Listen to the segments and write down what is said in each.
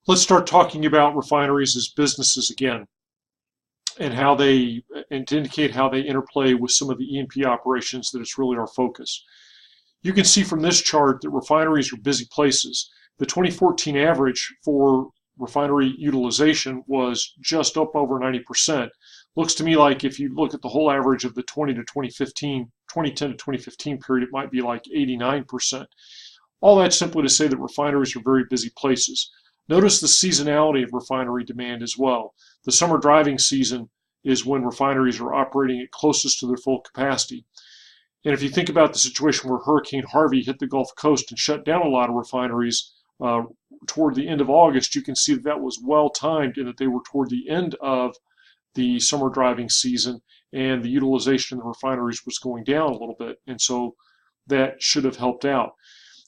Let's start talking about refineries as businesses again, and how they, and to indicate how they interplay with some of the E&P operations that it's really our focus. You can see from this chart that refineries are busy places. The 2014 average for refinery utilization was just up over 90%. Looks to me like if you look at the whole average of the 2010 to 2015 period, it might be like 89%. All that's simply to say that refineries are very busy places. Notice the seasonality of refinery demand as well. The summer driving season is when refineries are operating at closest to their full capacity. And if you think about the situation where Hurricane Harvey hit the Gulf Coast and shut down a lot of refineries toward the end of August, you can see that that was well timed and that they were toward the end of the summer driving season, and the utilization in the refineries was going down a little bit. And so that should have helped out.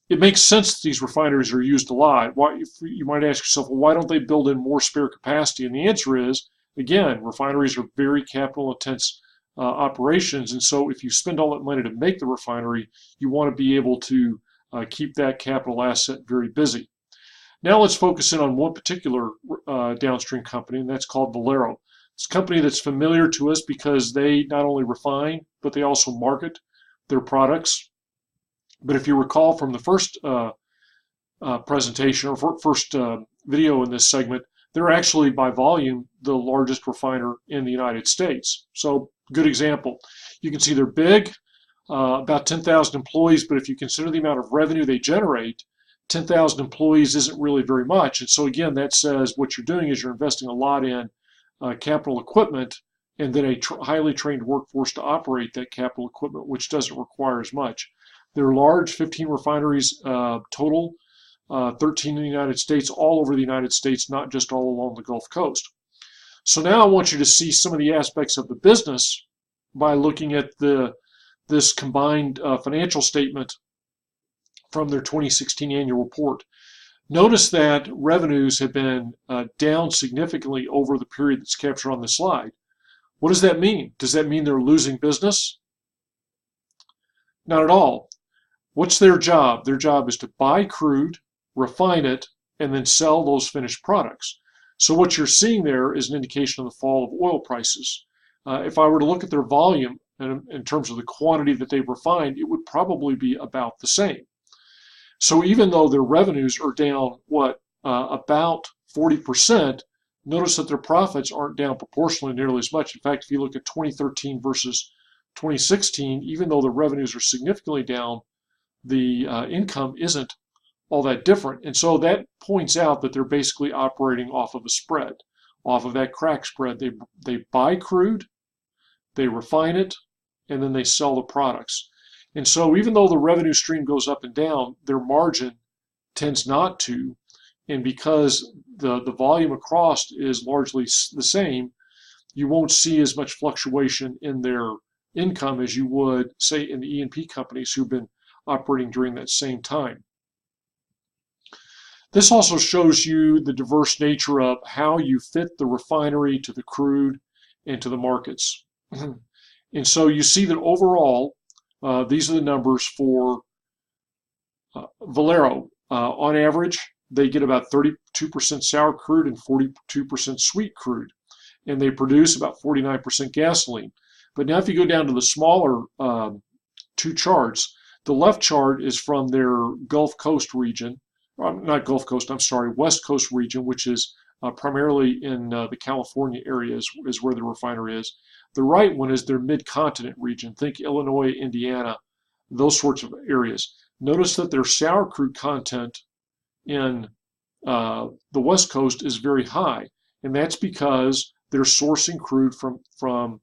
It makes sense that these refineries are used a lot. Why, you might ask yourself, well, why don't they build in more spare capacity? And the answer is, again, refineries are very capital intense operations. And so if you spend all that money to make the refinery, you want to be able to keep that capital asset very busy. Now let's focus in on one particular downstream company, and that's called Valero. It's a company that's familiar to us because they not only refine, but they also market their products. But if you recall from the first presentation or first video in this segment, they're actually by volume the largest refiner in the United States. So good example. You can see they're big, about 10,000 employees, but if you consider the amount of revenue they generate, 10,000 employees isn't really very much. And so again, that says what you're doing is you're investing a lot in capital equipment and then a highly trained workforce to operate that capital equipment, which doesn't require as much. They're large, 15 refineries total, 13 in the United States, all over the United States, not just all along the Gulf Coast. So now I want you to see some of the aspects of the business by looking at this combined financial statement from their 2016 annual report. Notice that revenues have been down significantly over the period that's captured on the slide. What does that mean? Does that mean they're losing business? Not at all. What's their job? Their job is to buy crude, refine it, and then sell those finished products. So what you're seeing there is an indication of the fall of oil prices. If I were to look at their volume in terms of the quantity that they've refined, it would probably be about the same. So even though their revenues are down, about 40%, notice that their profits aren't down proportionally nearly as much. In fact, if you look at 2013 versus 2016, even though the revenues are significantly down, the income isn't all that different. And so that points out that they're basically operating off of a spread, off of that crack spread. They buy crude, they refine it, and then they sell the products. And so even though the revenue stream goes up and down, their margin tends not to. And because the volume across is largely the same, you won't see as much fluctuation in their income as you would, say, in the E&P companies who've been operating during that same time. This also shows you the diverse nature of how you fit the refinery to the crude and to the markets. And so you see that overall, these are the numbers for Valero. On average, they get about 32% sour crude and 42% sweet crude, and they produce about 49% gasoline. But now if you go down to the smaller two charts, the left chart is from their Gulf Coast region, not Gulf Coast, I'm sorry, West Coast region, which is primarily in the California area is where the refinery is. The right one is their mid-continent region. Think Illinois, Indiana, those sorts of areas. Notice that their sour crude content in the West Coast is very high, and that's because they're sourcing crude from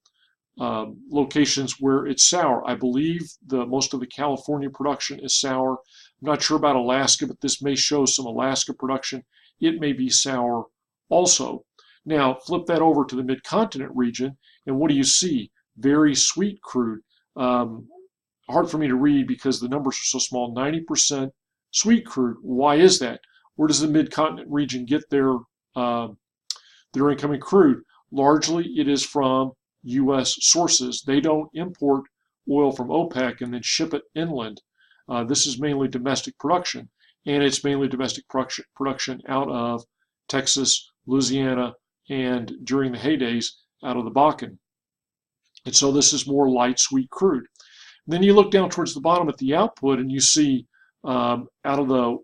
locations where it's sour. I believe most of the California production is sour. I'm not sure about Alaska, but this may show some Alaska production. It may be sour also. Now flip that over to the mid-continent region, and what do you see? Very sweet crude. Hard for me to read because the numbers are so small. 90% sweet crude. Why is that? Where does the mid-continent region get their incoming crude? Largely, it is from U.S. sources. They don't import oil from OPEC and then ship it inland. This is mainly domestic production, and it's mainly domestic production out of Texas, Louisiana, and during the heydays out of the Bakken. And so this is more light sweet crude. Then you look down towards the bottom at the output and you see out of the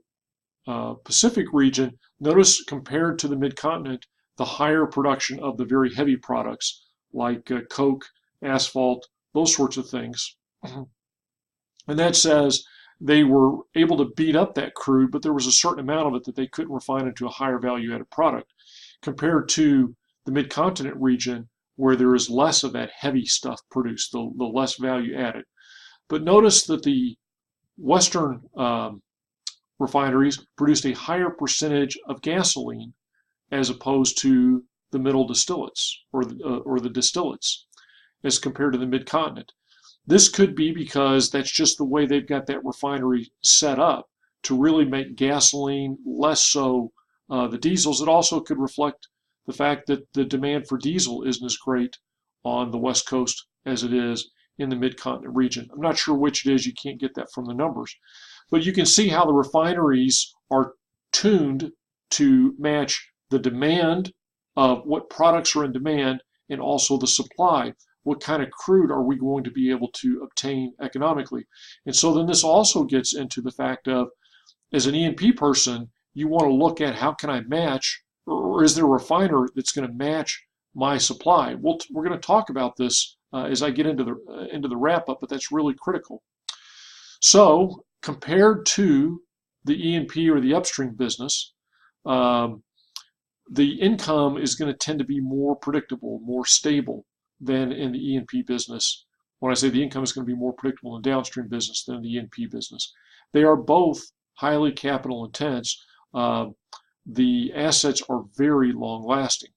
Pacific region, notice compared to the mid-continent, the higher production of the very heavy products like coke, asphalt, those sorts of things. And that says they were able to beat up that crude, but there was a certain amount of it that they couldn't refine into a higher value added product compared to the mid-continent region where there is less of that heavy stuff produced, the less value added. But notice that the Western refineries produced a higher percentage of gasoline as opposed to the middle distillates or the distillates as compared to the mid-continent. This could be because that's just the way they've got that refinery set up to really make gasoline less so the diesels. It also could reflect the fact that the demand for diesel isn't as great on the West Coast as it is in the mid-continent region. I'm not sure which it is. You can't get that from the numbers. But you can see how the refineries are tuned to match the demand of what products are in demand and also the supply. What kind of crude are we going to be able to obtain economically? And so then this also gets into the fact of, as an E&P person, you want to look at how can I match, or is there a refiner that's going to match my supply? We're going to talk about this as I get into the wrap up, but that's really critical. So compared to the E&P or the upstream business, the income is going to tend to be more predictable, more stable than in the E&P business. When I say the income is going to be more predictable in the downstream business than in the E&P business. They are both highly capital intense. The assets are very long lasting.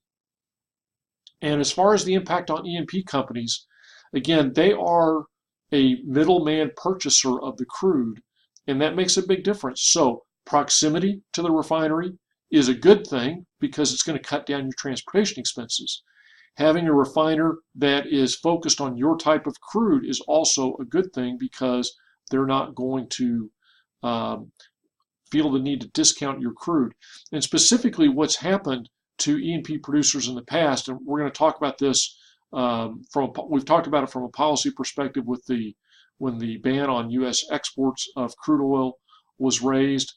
And as far as the impact on E&P companies, again, they are a middleman purchaser of the crude, and that makes a big difference. So proximity to the refinery is a good thing because it's going to cut down your transportation expenses. Having a refiner that is focused on your type of crude is also a good thing because they're not going to feel the need to discount your crude. And specifically what's happened to E&P producers in the past, and we're going to talk about this we've talked about it from a policy perspective with when the ban on U.S. exports of crude oil was raised.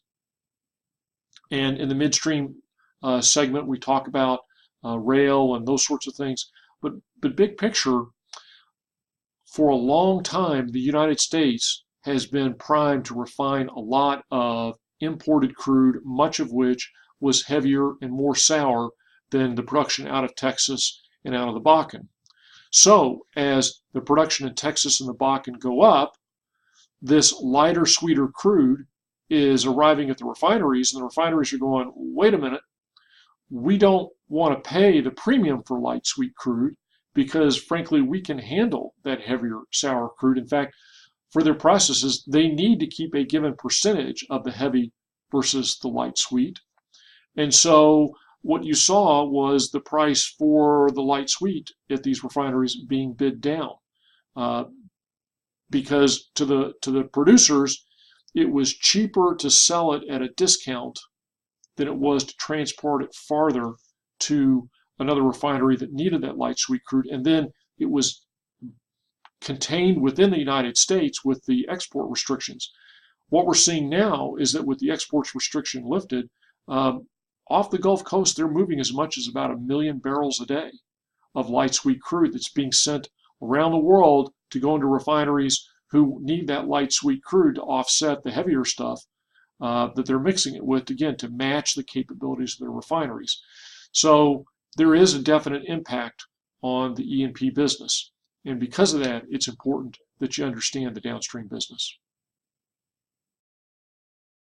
And in the midstream segment, we talk about rail and those sorts of things. But big picture, for a long time, the United States has been primed to refine a lot of imported crude, much of which was heavier and more sour than the production out of Texas and out of the Bakken. So as the production in Texas and the Bakken go up, this lighter, sweeter crude is arriving at the refineries, and the refineries are going, wait a minute, we don't want to pay the premium for light sweet crude because frankly we can handle that heavier sour crude. In fact, for their processes, they need to keep a given percentage of the heavy versus the light sweet. And so what you saw was the price for the light sweet at these refineries being bid down because to the producers it was cheaper to sell it at a discount than it was to transport it farther to another refinery that needed that light sweet crude. And then it was contained within the United States with the export restrictions. What we're seeing now is that with the exports restriction lifted, off the Gulf Coast, they're moving as much as about 1 million barrels a day of light sweet crude that's being sent around the world to go into refineries who need that light sweet crude to offset the heavier stuff that they're mixing it with, again, to match the capabilities of their refineries. So there is a definite impact on the E&P business. And because of that, it's important that you understand the downstream business.